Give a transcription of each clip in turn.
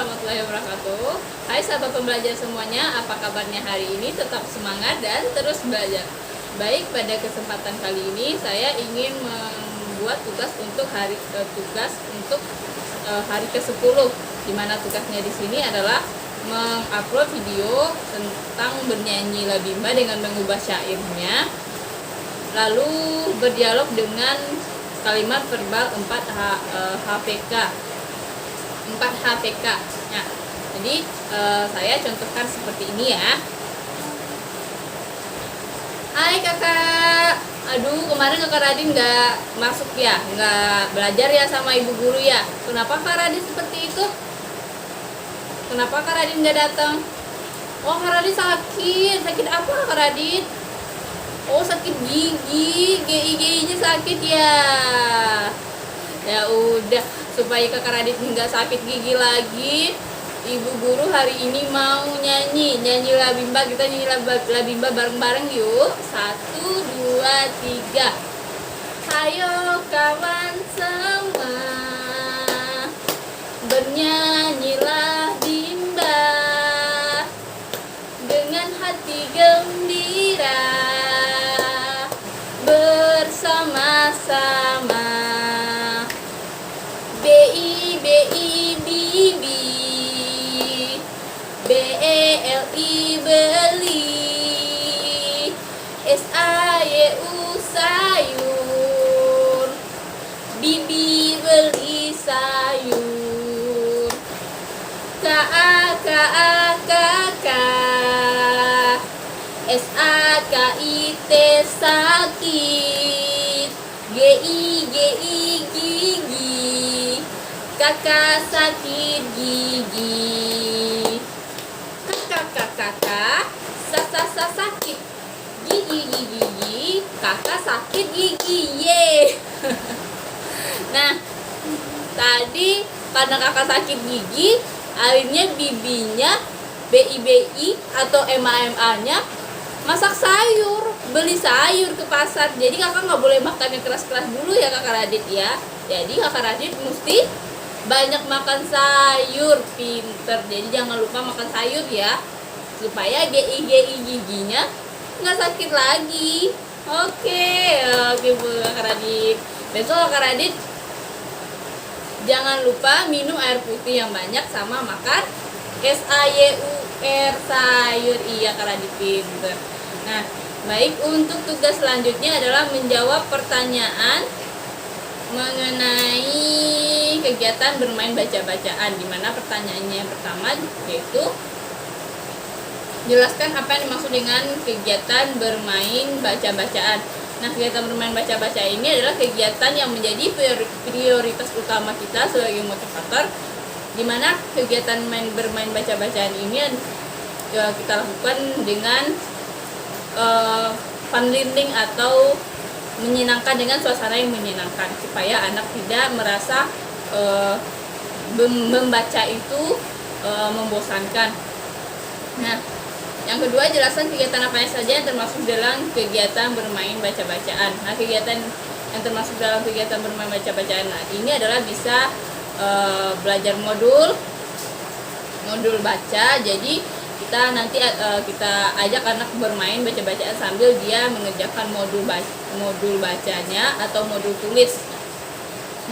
warahmatullahi wabarakatuh. Hai sahabat pembelajar semuanya, apa kabarnya hari ini? Tetap semangat dan terus belajar. Baik, pada kesempatan kali ini saya ingin membuat tugas untuk hari ke-10, di mana tugasnya di sini adalah mengupload video tentang bernyanyi labimba dengan mengubah syairnya, lalu berdialog dengan kalimat verbal 4 HPK. Nah, jadi saya contohkan seperti ini ya. Hai kakak, aduh kemarin kakak Radin nggak masuk ya, nggak belajar ya sama ibu guru ya. Kenapa kak Radin seperti itu? Kenapa kak Radin nggak datang? Oh, kak Radin sakit apa kak Radin? Oh, sakit gigi, GI-nya sakit ya. Ya udah, supaya kakak Radit nggak sakit gigi lagi, ibu guru hari ini mau nyanyi labimba. Kita nyanyi labimba bareng-bareng yuk. 1, 2, 3. Hayo kawan semua, bernyanyilah bimba dengan hati gembira, bersama-sama. BELI beli, SAYU sayur, bibi beli sayur, kakak, SAKIT sakit, GI gigi, kakak sakit gigi, kakak sakit gigi, kakak sakit gigi, ye. Nah, tadi karena kakak sakit gigi, akhirnya bibinya BI atau MA nya masak sayur, beli sayur ke pasar. Jadi kakak nggak boleh makan yang keras-keras dulu ya kakak Radit ya. Jadi kakak Radit mesti banyak makan sayur, pinter. Jadi jangan lupa makan sayur ya, supaya GI giginya nggak sakit lagi. Oke Bu kakak Radit. Besok kakak Radit jangan lupa minum air putih yang banyak sama makan SAYUR sayur. Iya kak Radit pinter. Nah, baik, untuk tugas selanjutnya adalah menjawab pertanyaan mengenai kegiatan bermain baca-bacaan, di mana pertanyaannya yang pertama yaitu jelaskan apa yang dimaksud dengan kegiatan bermain baca-bacaan. Nah, kegiatan bermain baca-baca ini adalah kegiatan yang menjadi prioritas utama kita sebagai motivator, di mana kegiatan bermain baca-bacaan ini kita lakukan dengan fun learning atau menyenangkan, dengan suasana yang menyenangkan, supaya anak tidak merasa membaca itu membosankan. Nah, yang kedua, jelaskan kegiatan apa saja yang termasuk dalam kegiatan bermain baca-bacaan. Nah, kegiatan yang termasuk dalam kegiatan bermain baca-bacaan, nah, ini adalah bisa belajar modul baca. Jadi kita nanti kita ajak anak bermain baca-bacaan sambil dia mengerjakan modul bacanya atau modul tulis.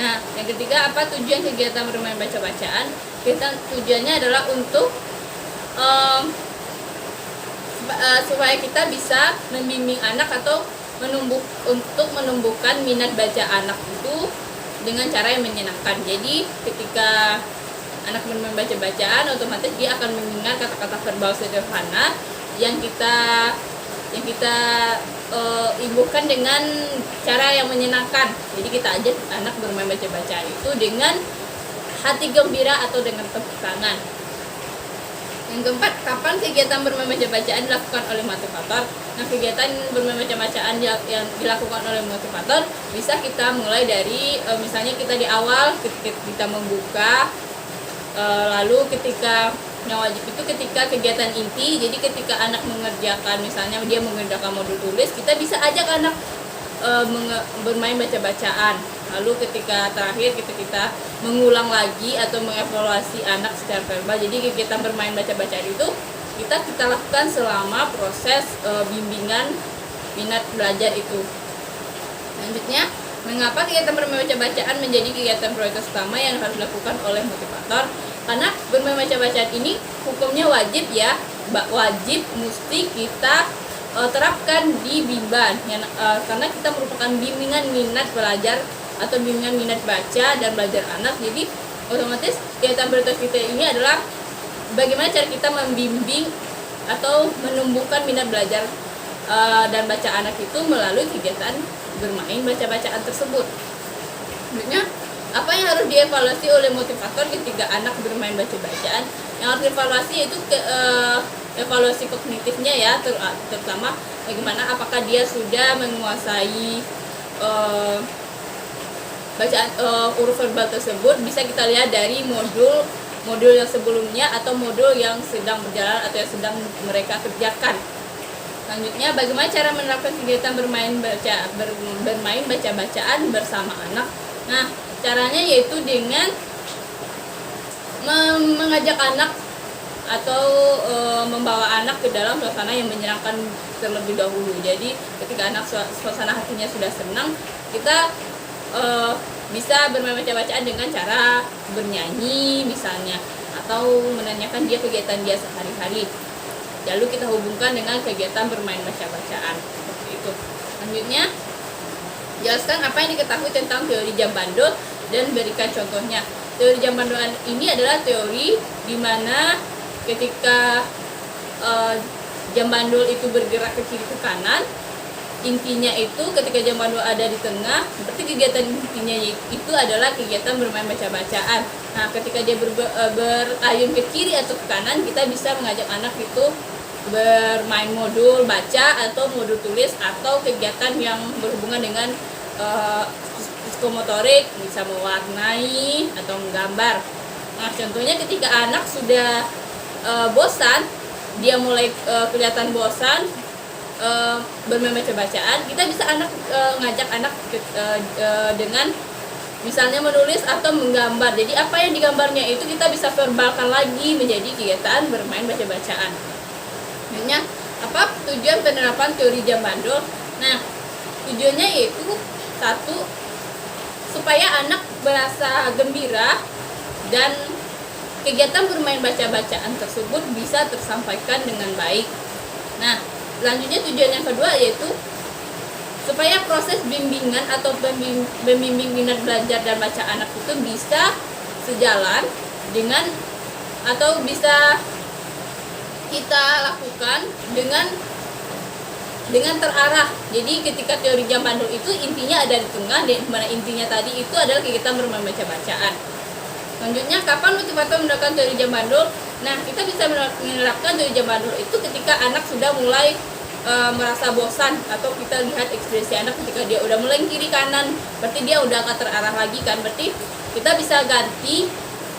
Nah, yang ketiga, apa tujuan kegiatan bermain baca-bacaan? Tujuannya adalah untuk supaya kita bisa membimbing anak atau menumbuhkan minat baca anak itu dengan cara yang menyenangkan. Jadi ketika anak bermain baca-bacaan, otomatis dia akan mengingat kata-kata verbal sederhana yang kita ibukan dengan cara yang menyenangkan. Jadi kita ajak anak bermain baca-bacaan itu dengan hati gembira atau dengan tepuk tangan. Yang keempat, kapan kegiatan bermain baca-bacaan dilakukan oleh motivator? Nah, kegiatan bermain baca-bacaan yang dilakukan oleh motivator bisa kita mulai dari misalnya kita di awal kita membuka, lalu ketika yang wajib itu ketika kegiatan inti. Jadi ketika anak mengerjakan, misalnya dia mengerjakan modul tulis, kita bisa ajak anak bermain baca-bacaan. Lalu ketika terakhir kita mengulang lagi atau mengevaluasi anak secara verbal. Jadi kegiatan bermain baca-bacaan itu kita lakukan selama proses bimbingan minat belajar itu. Selanjutnya, mengapa kegiatan bermain baca-bacaan menjadi kegiatan prioritas utama yang harus dilakukan oleh motivator? Karena bermain baca-bacaan ini hukumnya wajib ya, wajib mesti kita terapkan di Bimban karena kita merupakan bimbingan minat belajar atau bimbingan minat baca dan belajar anak. Jadi otomatis kegiatan prioritas kita ini adalah bagaimana cara kita membimbing atau menumbuhkan minat belajar dan baca anak itu melalui kegiatan bermain baca-bacaan tersebut. Sebenarnya apa yang harus dievaluasi oleh motivator ketika anak bermain baca-bacaan? Yang harus dievaluasi itu evaluasi kognitifnya ya, terutama bagaimana apakah dia sudah menguasai bacaan huruf verbal tersebut. Bisa kita lihat dari modul yang sebelumnya atau modul yang sedang berjalan atau yang sedang mereka kerjakan. Selanjutnya, bagaimana cara menerapkan kegiatan bermain baca-bacaan bersama anak? Nah, caranya yaitu dengan mengajak anak atau membawa anak ke dalam suasana yang menyenangkan terlebih dahulu. Jadi ketika anak suasana hatinya sudah senang, kita bisa bermain baca-bacaan dengan cara bernyanyi misalnya, atau menanyakan dia kegiatan dia sehari-hari. Lalu kita hubungkan dengan kegiatan bermain baca-bacaan seperti itu. Selanjutnya, jelaskan apa yang diketahui tentang teori jam bandul dan berikan contohnya. Teori jam bandul ini adalah teori di mana ketika jam bandul itu bergerak ke kiri ke kanan, intinya itu ketika jam bandul ada di tengah, berarti kegiatan intinya itu adalah kegiatan bermain baca-bacaan. Nah, ketika dia berayun ke kiri atau ke kanan, kita bisa mengajak anak itu bermain modul baca atau modul tulis atau kegiatan yang berhubungan dengan psikomotorik, bisa mewarnai atau menggambar. Nah, contohnya ketika anak sudah bosan, dia mulai kelihatan bosan bermain baca-bacaan, kita bisa ngajak anak dengan misalnya menulis atau menggambar. Jadi apa yang digambarnya itu kita bisa verbalkan lagi menjadi kegiatan bermain baca-bacaan. Sebenarnya apa tujuan penerapan teori jam bandul? Nah, tujuannya yaitu satu, supaya anak merasa gembira dan kegiatan bermain baca-bacaan tersebut bisa tersampaikan dengan baik. Nah, selanjutnya tujuan yang kedua yaitu supaya proses bimbingan atau pembimbing minat belajar dan baca anak itu bisa sejalan dengan atau bisa kita lakukan dengan terarah. Jadi ketika teori jam bandul itu intinya ada di tengah, di mana intinya tadi itu adalah kegiatan bermain baca-bacaan. Selanjutnya, kapan motivator menerapkan teori jam bandul? Nah, kita bisa menerapkan teori jam bandul itu ketika anak sudah mulai merasa bosan, atau kita lihat ekspresi anak ketika dia udah mulai kiri kanan, berarti dia udah gak terarah lagi kan, berarti kita bisa ganti.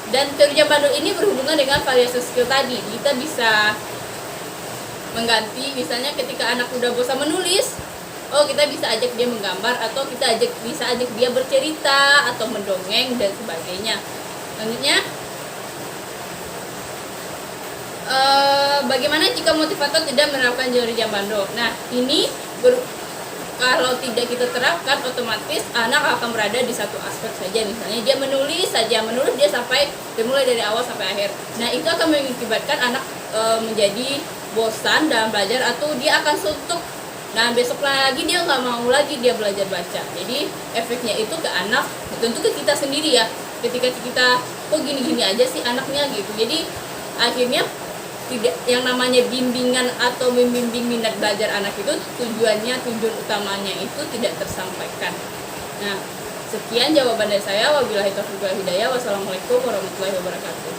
Dan teori jam bandul ini berhubungan dengan variasi skill tadi. Kita bisa mengganti, misalnya ketika anak udah bosan menulis, kita bisa ajak dia menggambar, atau kita bisa ajak dia bercerita atau mendongeng dan sebagainya. Selanjutnya, bagaimana jika motivator tidak menerapkan teori jam bandul? Nah, ini kalau tidak kita terapkan, otomatis anak akan berada di satu aspek saja. Misalnya dia menulis dia sampai dimulai dari awal sampai akhir. Nah, itu akan mengakibatkan anak menjadi bosan dalam belajar, atau dia akan suntuk. Nah, besok lagi dia nggak mau lagi dia belajar baca. Jadi efeknya itu ke anak, tentu ke kita sendiri ya. Ketika kita kok gini-gini aja sih anaknya gitu. Jadi akhirnya tidak, yang namanya bimbingan atau membimbing minat belajar anak itu tujuan utamanya itu tidak tersampaikan. Nah, sekian jawaban dari saya. Wabillahi taufiq wal hidayah. Wassalamualaikum warahmatullahi wabarakatuh.